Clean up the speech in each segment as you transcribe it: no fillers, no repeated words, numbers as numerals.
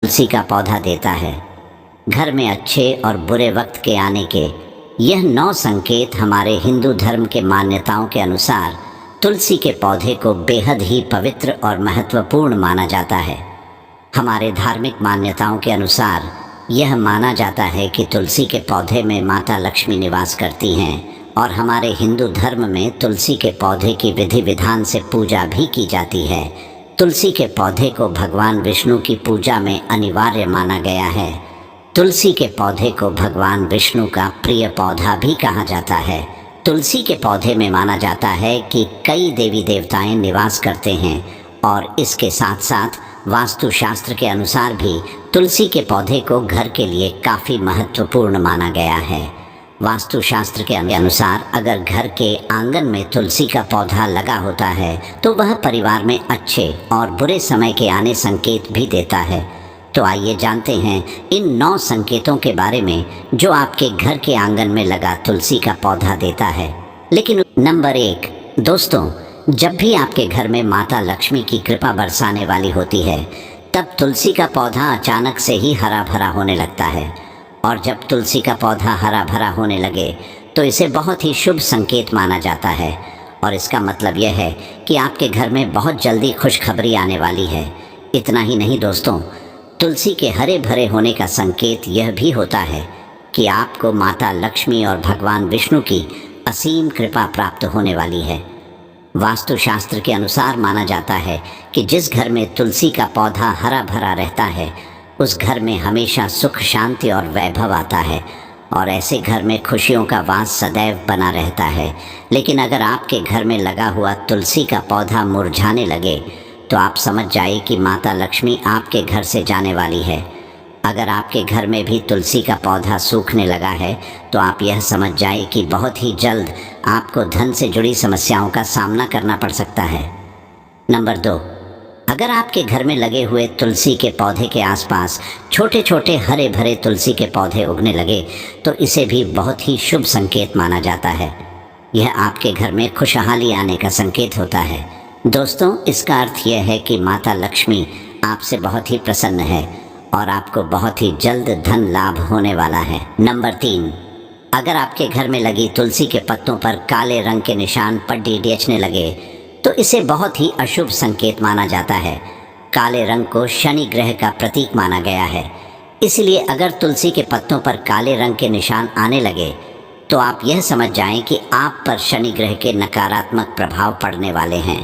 तुलसी का पौधा देता है। घर में अच्छे और बुरे वक्त के आने के यह 9 संकेत हमारे हिंदू धर्म के मान्यताओं के अनुसार तुलसी के पौधे को बेहद ही पवित्र और महत्वपूर्ण माना जाता है। हमारे धार्मिक मान्यताओं के अनुसार यह माना जाता है कि तुलसी के पौधे में माता लक्ष्मी निवास करती हैं और हमारे हिंदू धर्म में तुलसी के पौधे की विधि विधान से पूजा भी की जाती है। तुलसी के पौधे को भगवान विष्णु की पूजा में अनिवार्य माना गया है। तुलसी के पौधे को भगवान विष्णु का प्रिय पौधा भी कहा जाता है। तुलसी के पौधे में माना जाता है कि कई देवी देवताएं निवास करते हैं और इसके साथ साथ वास्तुशास्त्र के अनुसार भी तुलसी के पौधे को घर के लिए काफ़ी महत्वपूर्ण माना गया है। वास्तुशास्त्र के अनुसार अगर घर के आंगन में तुलसी का पौधा लगा होता है तो वह परिवार में अच्छे और बुरे समय के आने संकेत भी देता है। तो आइए जानते हैं इन 9 संकेतों के बारे में जो आपके घर के आंगन में लगा तुलसी का पौधा देता है। लेकिन नंबर 1, दोस्तों, जब भी आपके घर में माता लक्ष्मी की कृपा बरसाने वाली होती है तब तुलसी का पौधा अचानक से ही हरा भरा होने लगता है। और जब तुलसी का पौधा हरा भरा होने लगे तो इसे बहुत ही शुभ संकेत माना जाता है और इसका मतलब यह है कि आपके घर में बहुत जल्दी खुशखबरी आने वाली है। इतना ही नहीं दोस्तों, तुलसी के हरे भरे होने का संकेत यह भी होता है कि आपको माता लक्ष्मी और भगवान विष्णु की असीम कृपा प्राप्त होने वाली है। वास्तुशास्त्र के अनुसार माना जाता है कि जिस घर में तुलसी का पौधा हरा भरा रहता है उस घर में हमेशा सुख शांति और वैभव आता है और ऐसे घर में खुशियों का वास सदैव बना रहता है। लेकिन अगर आपके घर में लगा हुआ तुलसी का पौधा मुरझाने लगे तो आप समझ जाइए कि माता लक्ष्मी आपके घर से जाने वाली है। अगर आपके घर में भी तुलसी का पौधा सूखने लगा है तो आप यह समझ जाइए कि बहुत ही जल्द आपको धन से जुड़ी समस्याओं का सामना करना पड़ सकता है। नंबर 2, अगर आपके घर में लगे हुए तुलसी के पौधे के आसपास छोटे छोटे हरे भरे तुलसी के पौधे उगने लगे तो इसे भी बहुत ही शुभ संकेत माना जाता है। यह आपके घर में खुशहाली आने का संकेत होता है। दोस्तों, इसका अर्थ यह है कि माता लक्ष्मी आपसे बहुत ही प्रसन्न है और आपको बहुत ही जल्द धन लाभ होने वाला है। नंबर 3, अगर आपके घर में लगी तुलसी के पत्तों पर काले रंग के निशान पड्डी डेचने लगे तो इसे बहुत ही अशुभ संकेत माना जाता है। काले रंग को शनि ग्रह का प्रतीक माना गया है। इसलिए अगर तुलसी के पत्तों पर काले रंग के निशान आने लगे तो आप यह समझ जाएं कि आप पर शनि ग्रह के नकारात्मक प्रभाव पड़ने वाले हैं।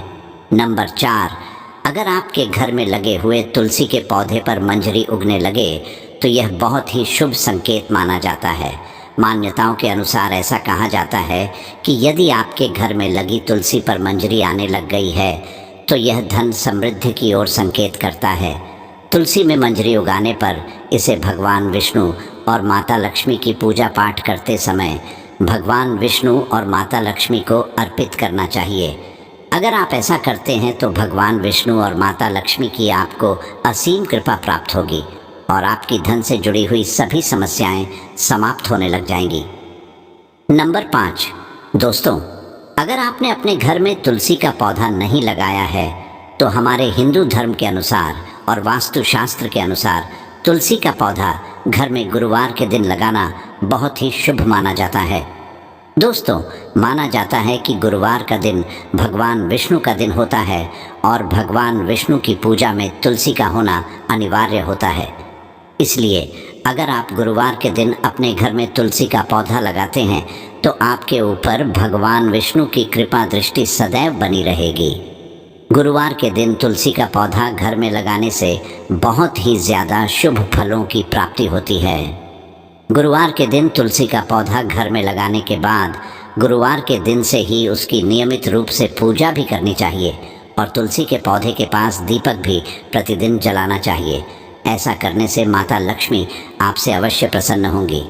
नंबर 4, अगर आपके घर में लगे हुए तुलसी के पौधे पर मंजरी उगने लगे तो यह बहुत ही शुभ संकेत माना जाता है। मान्यताओं के अनुसार ऐसा कहा जाता है कि यदि आपके घर में लगी तुलसी पर मंजरी आने लग गई है तो यह धन समृद्धि की ओर संकेत करता है। तुलसी में मंजरी उगाने पर इसे भगवान विष्णु और माता लक्ष्मी की पूजा पाठ करते समय भगवान विष्णु और माता लक्ष्मी को अर्पित करना चाहिए। अगर आप ऐसा करते हैं तो भगवान विष्णु और माता लक्ष्मी की आपको असीम कृपा प्राप्त होगी और आपकी धन से जुड़ी हुई सभी समस्याएं समाप्त होने लग जाएंगी। नंबर 5, दोस्तों, अगर आपने अपने घर में तुलसी का पौधा नहीं लगाया है तो हमारे हिंदू धर्म के अनुसार और वास्तुशास्त्र के अनुसार तुलसी का पौधा घर में गुरुवार के दिन लगाना बहुत ही शुभ माना जाता है। दोस्तों, माना जाता है कि गुरुवार का दिन भगवान विष्णु का दिन होता है और भगवान विष्णु की पूजा में तुलसी का होना अनिवार्य होता है। इसलिए अगर आप गुरुवार के दिन अपने घर में तुलसी का पौधा लगाते हैं तो आपके ऊपर भगवान विष्णु की कृपा दृष्टि सदैव बनी रहेगी। गुरुवार के दिन तुलसी का पौधा घर में लगाने से बहुत ही ज़्यादा शुभ फलों की प्राप्ति होती है। गुरुवार के दिन तुलसी का पौधा घर में लगाने के बाद गुरुवार के दिन से ही उसकी नियमित रूप से पूजा भी करनी चाहिए और तुलसी के पौधे के पास दीपक भी प्रतिदिन जलाना चाहिए। ऐसा करने से माता लक्ष्मी आपसे अवश्य प्रसन्न होंगी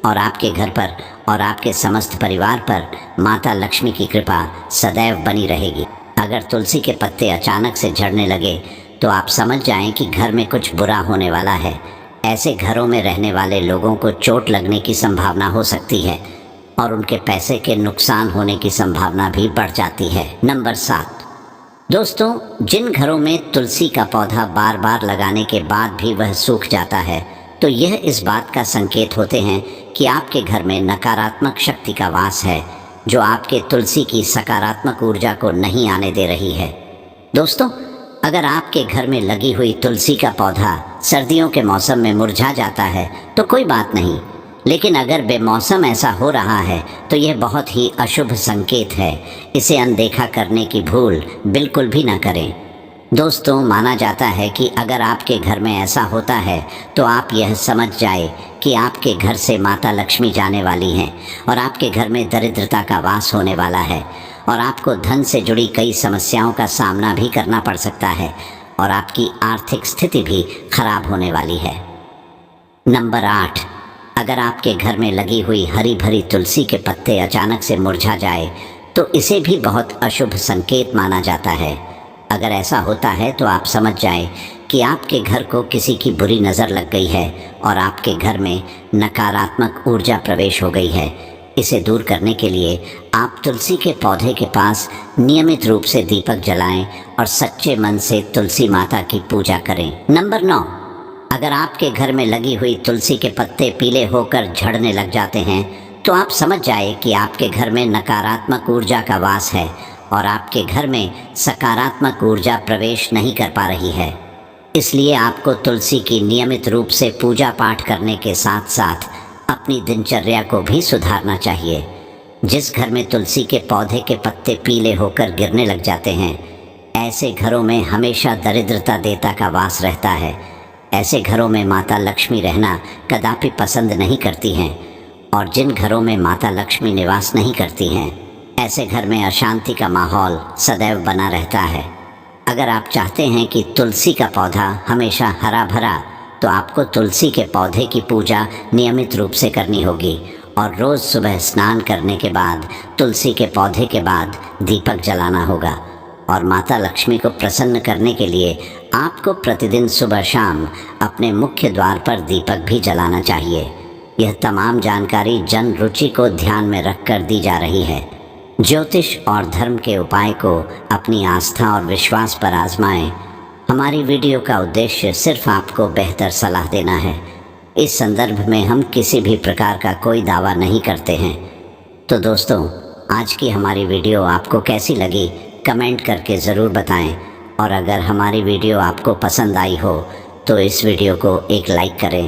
और आपके घर पर और आपके समस्त परिवार पर माता लक्ष्मी की कृपा सदैव बनी रहेगी। अगर तुलसी के पत्ते अचानक से झड़ने लगे तो आप समझ जाएं कि घर में कुछ बुरा होने वाला है। ऐसे घरों में रहने वाले लोगों को चोट लगने की संभावना हो सकती है और उनके पैसे के नुकसान होने की संभावना भी बढ़ जाती है। नंबर 7, दोस्तों, जिन घरों में तुलसी का पौधा बार बार लगाने के बाद भी वह सूख जाता है, तो यह इस बात का संकेत होते हैं कि आपके घर में नकारात्मक शक्ति का वास है, जो आपके तुलसी की सकारात्मक ऊर्जा को नहीं आने दे रही है। दोस्तों, अगर आपके घर में लगी हुई तुलसी का पौधा सर्दियों के मौसम में मुरझा जाता है तो कोई बात नहीं, लेकिन अगर बेमौसम ऐसा हो रहा है तो यह बहुत ही अशुभ संकेत है। इसे अनदेखा करने की भूल बिल्कुल भी ना करें। दोस्तों, माना जाता है कि अगर आपके घर में ऐसा होता है तो आप यह समझ जाए कि आपके घर से माता लक्ष्मी जाने वाली हैं और आपके घर में दरिद्रता का वास होने वाला है और आपको धन से जुड़ी कई समस्याओं का सामना भी करना पड़ सकता है और आपकी आर्थिक स्थिति भी खराब होने वाली है। नंबर 8, अगर आपके घर में लगी हुई हरी भरी तुलसी के पत्ते अचानक से मुरझा जाए तो इसे भी बहुत अशुभ संकेत माना जाता है। अगर ऐसा होता है तो आप समझ जाएं कि आपके घर को किसी की बुरी नज़र लग गई है और आपके घर में नकारात्मक ऊर्जा प्रवेश हो गई है। इसे दूर करने के लिए आप तुलसी के पौधे के पास नियमित रूप से दीपक जलाएं और सच्चे मन से तुलसी माता की पूजा करें। नंबर 9, अगर आपके घर में लगी हुई तुलसी के पत्ते पीले होकर झड़ने लग जाते हैं तो आप समझ जाए कि आपके घर में नकारात्मक ऊर्जा का वास है और आपके घर में सकारात्मक ऊर्जा प्रवेश नहीं कर पा रही है। इसलिए आपको तुलसी की नियमित रूप से पूजा पाठ करने के साथ साथ अपनी दिनचर्या को भी सुधारना चाहिए। जिस घर में तुलसी के पौधे के पत्ते पीले होकर गिरने लग जाते हैं, ऐसे घरों में हमेशा दरिद्रता देवता का वास रहता है। ऐसे घरों में माता लक्ष्मी रहना कदापि पसंद नहीं करती हैं और जिन घरों में माता लक्ष्मी निवास नहीं करती हैं, ऐसे घर में अशांति का माहौल सदैव बना रहता है। अगर आप चाहते हैं कि तुलसी का पौधा हमेशा हरा भरा, तो आपको तुलसी के पौधे की पूजा नियमित रूप से करनी होगी और रोज़ सुबह स्नान करने के बाद तुलसी के पौधे के बाद दीपक जलाना होगा। और माता लक्ष्मी को प्रसन्न करने के लिए आपको प्रतिदिन सुबह शाम अपने मुख्य द्वार पर दीपक भी जलाना चाहिए। यह तमाम जानकारी जन रुचि को ध्यान में रखकर दी जा रही है। ज्योतिष और धर्म के उपाय को अपनी आस्था और विश्वास पर आजमाएं। हमारी वीडियो का उद्देश्य सिर्फ आपको बेहतर सलाह देना है। इस संदर्भ में हम किसी भी प्रकार का कोई दावा नहीं करते हैं। तो दोस्तों, आज की हमारी वीडियो आपको कैसी लगी कमेंट करके ज़रूर बताएं और अगर हमारी वीडियो आपको पसंद आई हो तो इस वीडियो को एक लाइक करें।